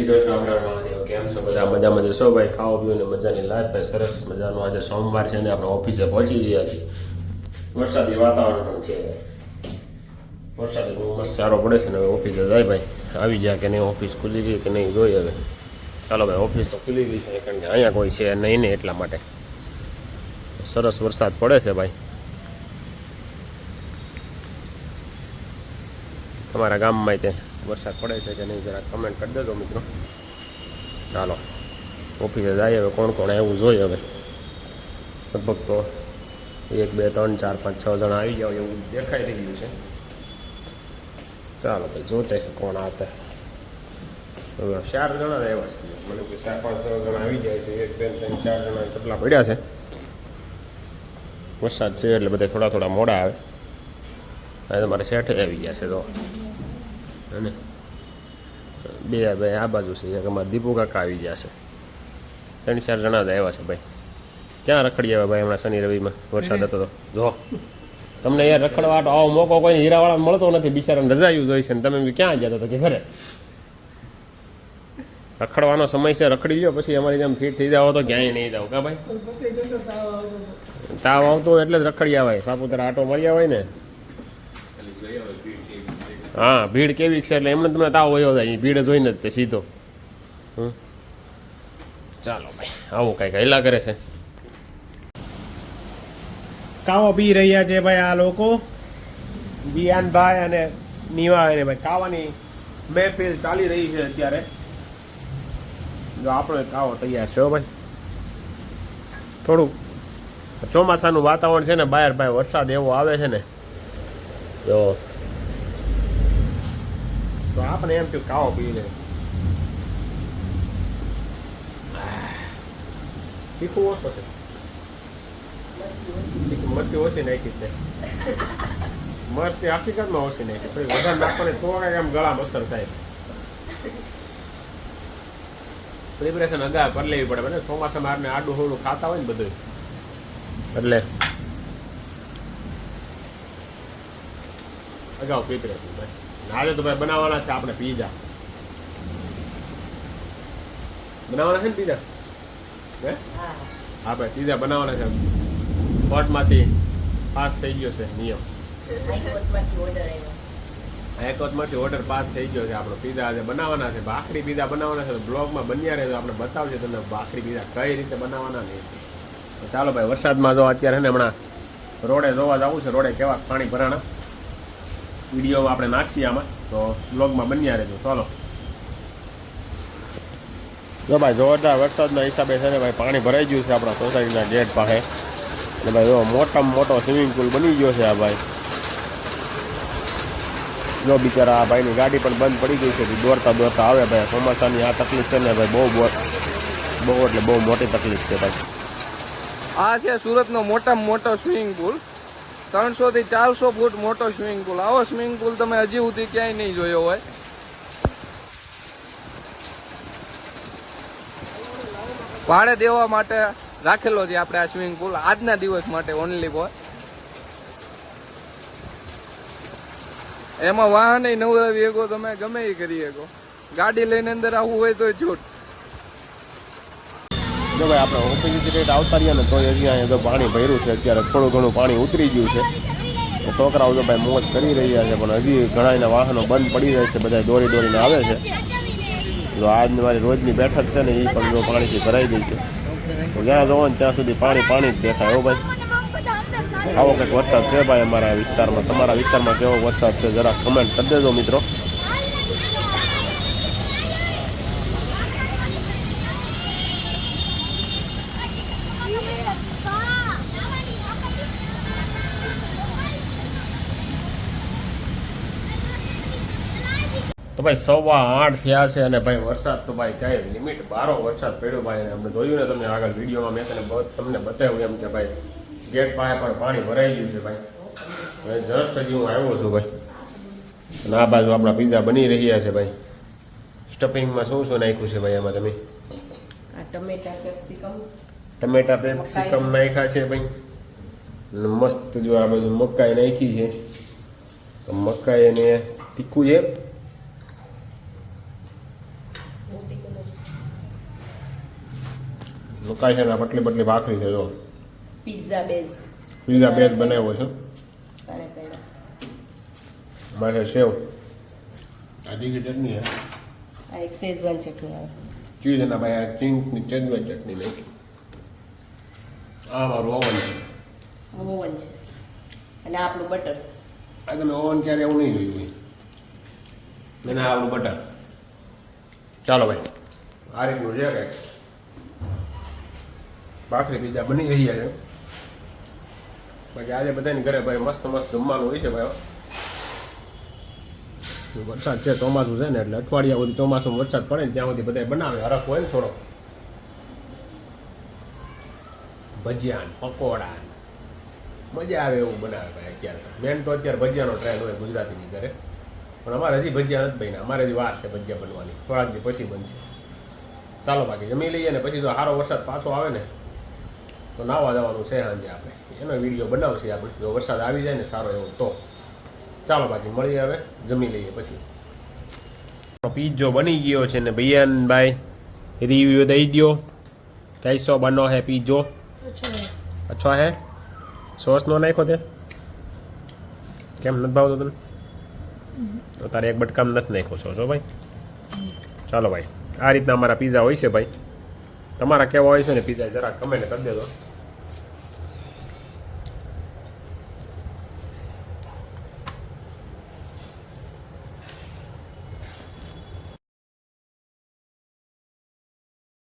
શ્રી કૃષ્ણ મહાદેવ. કેમ છો બધા? મજામાં જશો ભાઈ? ખાઓ પીઓ ને મજાની લાઈફ ભાઈ. સરસ મજાનો આજે સોમવાર છે ને આપણે ઓફિસે પહોંચી ગયા છીએ. વરસાદી વાતાવરણ પણ છે. વરસાદી બહુ મસ્ત સારો પડે છે ને હવે ઓફિસે જાય ભાઈ. આવી ગયા કે નહીં, ઓફિસ ખુલી ગઈ કે નહીં જોઈએ હવે. ચાલો ભાઈ, ઓફિસ તો ખુલી ગઈ છે કારણ કે અહીંયા કોઈ છે નહીં ને એટલા માટે. સરસ વરસાદ પડે છે ભાઈ. તમારા ગામમાં તે વરસાદ પડે છે કે નહીં જરા કમેન્ટ કરી દેજો મિત્રો. ચાલો ઓફિસે જઈએ હવે. કોણ કોણ એવું જોઈએ હવે. લગભગ તો 1 2 3 4 5 6 જણા આવી જાવ એવું દેખાઈ રહ્યું છે. ચાલો ભાઈ, જોતે કોણ આવતા. હવે 4 જણા આવ્યા છે. મને કે 4 5 6 જણા આવી જાય છે. 1 2 3 4 જણા ચપલા પડ્યા છે. વરસાદ છે એટલે બધા થોડા થોડા મોડા આવે. હવે તમારે શેઠે આવી ગયા છે તો અને બે ભાઈ આ બાજુ છે. અમારા દીપુ કાકા આવી ગયા છે. 3 4 જણા જ આવ્યા છે ભાઈ. ક્યાં રખડી આવ્યા ભાઈ હમણાં શનિ રવિમાં? વરસાદ હતો તો જો તમને યાર રખડવા આવો મોકો કોઈ હીરાવાળા મળતો નથી. બિચારાને રજાયું જોઈ છે ને તમે ક્યાં ગયા તો કે ઘરે. રખડવાનો સમય છે, રખડી ગયો પછી અમારી જેમ ફીટ થઈ જાવ તો ક્યાંય નહીં જાવ કા ભાઈ. તાવ આવતો એટલે જ રખડી આવાય. સાપુતારા આટો મારી હોય ને. હા, ભીડ કેવી છે એટલે એમને તમને તાવ વયો જાય. ભીડ જોઈને જ તે સીધો. ચાલો ભાઈ, આવું કાંઈક હેલા કરે છે. કાવો પી રહ્યા છે ભાઈ આ લોકો. જીયાનભાઈ અને નીવાને ભાઈ કાવાની મહેફિલ ચાલી રહી છે અત્યારે. જો આપણો કાવો તૈયાર છે હો ભાઈ. થોડુંક ચોમાસાનું વાતાવરણ છે ને બહાર ભાઈ. વરસાદ એવો આવે છે ને જો તો આપણે એમ કે કાવો પી લે. તીખું ઓછો છે. મરચી ઓછી નાખી છે. મરચી હકીકતમાં ઓછી નાખી. પછી વધારે નાખવાની તો કાંઈક આમ ગળામાં અસર થાય. પ્રિપરેશન અગા કરી લેવી પડે ને. ચોમાસામાં આપણે આડું હોડું ખાતા હોય ને બધું એટલે અગાઉ પ્રિપરેશન ભાઈ. આજે તો ભાઈ બનાવવાના છે આપણે પીઝા. બનાવવાના છે ને પીઝા? હે હા ભાઈ, પીઝા બનાવવાના છે. કોર્ટમાંથી પાસ થઈ ગયો છે નિયમ. હાઈકોર્ટમાંથી ઓર્ડર પાસ થઈ ગયો છે. આપણો પીઝા આજે બનાવવાના છે. ભાખરી પીઝા બનાવવાના છે. તો બ્લોગમાં બન્યા રહેજો. આપણે બતાવજો તમને ભાખરી પીઝા કઈ રીતે બનાવવાના નહીં. તો ચાલો ભાઈ, વરસાદમાં જો અત્યારે ને હમણાં રોડે જોવા જવું છે. રોડે કેવા પાણી ભરાણા વિડીયો આપણે નાખીએ આમાં. તો બ્લોગમાં બન્યા રહેજો. ચાલો જો ભાઈ, જોરદાર વરસાદના હિસાબે છે ને ભાઈ પાણી ભરાઈ ગયું છે આપણા સોસાયટીના ગેટ પાસે. અને ભાઈ જો મોટામાં મોટો સ્વિમિંગ પુલ બની ગયો છે આ ભાઈ. જો બિચારા આ ભાઈની ગાડી પણ બંધ પડી ગઈ છે. દોડતા દોડતા આવે ભાઈ. ચોમાસાની આ તકલીફ છે ને ભાઈ બહુ એટલે બહુ મોટી તકલીફ છે ભાઈ. આ છે સુરતનો મોટામાં મોટો સ્વિમિંગ પુલ. 300 થી 400 ફૂટ મોટો સ્વિમિંગ પુલ. આવો સ્વિમિંગ પુલ તમે હજી સુધી ક્યાંય નહીં જોયો હોય. ભાડે દેવા માટે રાખેલો છે આપણે આ સ્વિમિંગ પુલ. આજના દિવસ માટે ઓનલી ફોર. એમાં વાહન નવરાવી શકો તમે, ગમે એ કરી શકો. ગાડી લઈને અંદર આવવું હોય તો છૂટ. જો ભાઈ આપણે ઓફિસ રેટ આવતા રહ્યા ને તો હજી અહીંયા જો પાણી ભર્યું છે. અત્યારે થોડું ઘણું પાણી ઉતરી ગયું છે. છોકરાઓ જો ભાઈ મોજ કરી રહ્યા છે. પણ હજી ઘણા વાહનો બંધ પડી જાય છે. બધા દોડીને આવે છે. જો આજની મારી રોજની બેઠક છે ને એ પણ જો પાણીથી ભરાઈ ગઈ છે. તો જ્યાં જોવો ને ત્યાં સુધી પાણી જ દેખાય. હો ભાઈ, આવો કંઈક વરસાદ છે ભાઈ અમારા વિસ્તારમાં. તમારા વિસ્તારમાં કેવો વરસાદ છે જરા કમેન્ટ કરી દેજો મિત્રો. તો ભાઈ 8:15 થયા છે અને ભાઈ વરસાદ તો ભાઈ કાંઈ લિમિટ બારો વરસાદ પડ્યો ભાઈ. અમને જોયું ને તમે આગળ વિડીયોમાં મેં તમને બતાવ્યું એમ કે ભાઈ ગેટ પાસે પણ પાણી ભરાઈ ગયું છે ભાઈ. હવે જસ્ટ હજી હું આવ્યો છું ભાઈ. અને આ બાજુ આપણા પીઝા બની રહ્યા છે ભાઈ. સ્ટફિંગમાં શું નાખ્યું છે ભાઈ આમાં તમે? ટમેટા પેપ્સિકમ નાખ્યા છે ભાઈ. મસ્ત જો આ બાજુ મકાઈ નાખી છે. મકાઈ અને તીખું છે. મકાઈ છે ને પટલી પટલી ભાખરી છે જો પિઝા બેઝ પીઝા બેઝ બનાવ્યો છે કાણે પેડા મારે સેવ આ તીખી ચટણી છે આ એક શેઝવાન ચટણી આવે ચીઝ એના ભાઈ આ ચીંગની ચટણી ચટણી નાખી આ મારું ઓવન છે ઓવન છે અને આ આપણું બટર આ તમે ઓવન ક્યારે એવું નહીં જોયું હોય અને આ આપણું બટર ચાલો ભાઈ આ રીતનું છે કંઈક ભાખરી પીઝા બની રહ્યા છે બાકી આજે બધાની ઘરે ભાઈ મસ્ત મસ્ત જમવાનું હોય છે ભાઈ વરસાદ છે ચોમાસું છે ને એટલે અઠવાડિયા સુધી ચોમાસું વરસાદ પડે ને ત્યાં સુધી બધા બનાવે હરખ હોય ને થોડો ભજીયા પકોડા મજા આવે એવું બનાવે ભાઈ અત્યારે મેન તો અત્યારે ભજીયાનો ટ્રેન્ડ હોય ગુજરાતીની ઘરે પણ અમારે હજી ભજીયા નથી બન્યા અમારે હજી વાર છે ભજીયા બનવાની થોડાક દી પછી બનશે ચાલો બાકી જમી લઈએ ને પછી તો સારો વરસાદ પાછો આવે ને તો નાવા જવાનું છે સાંજે આપણે એનો વિડીયો બનાવશે આપણે જો વરસાદ આવી જાય ને સારો એવો તો ચાલો બાકી મળીએ હવે જમી લઈએ પછી પીઝો બની ગયો છે ને ભૈયાનભાઈ રિવ્યુ દઈ દો કૈસો બનો હે પીઝો અચ્છો હે સોસ નો નાખ્યો તે કેમ નથી ભાવતો તને તો તારે એક બટકામ નથી નાખ્યો સોસ હો ભાઈ ચાલો ભાઈ આ રીતના અમારા પીઝા હોય છે ભાઈ તમારા કેવા હોય છે ને પીઝા જરા કમેન્ટ કરી દેજો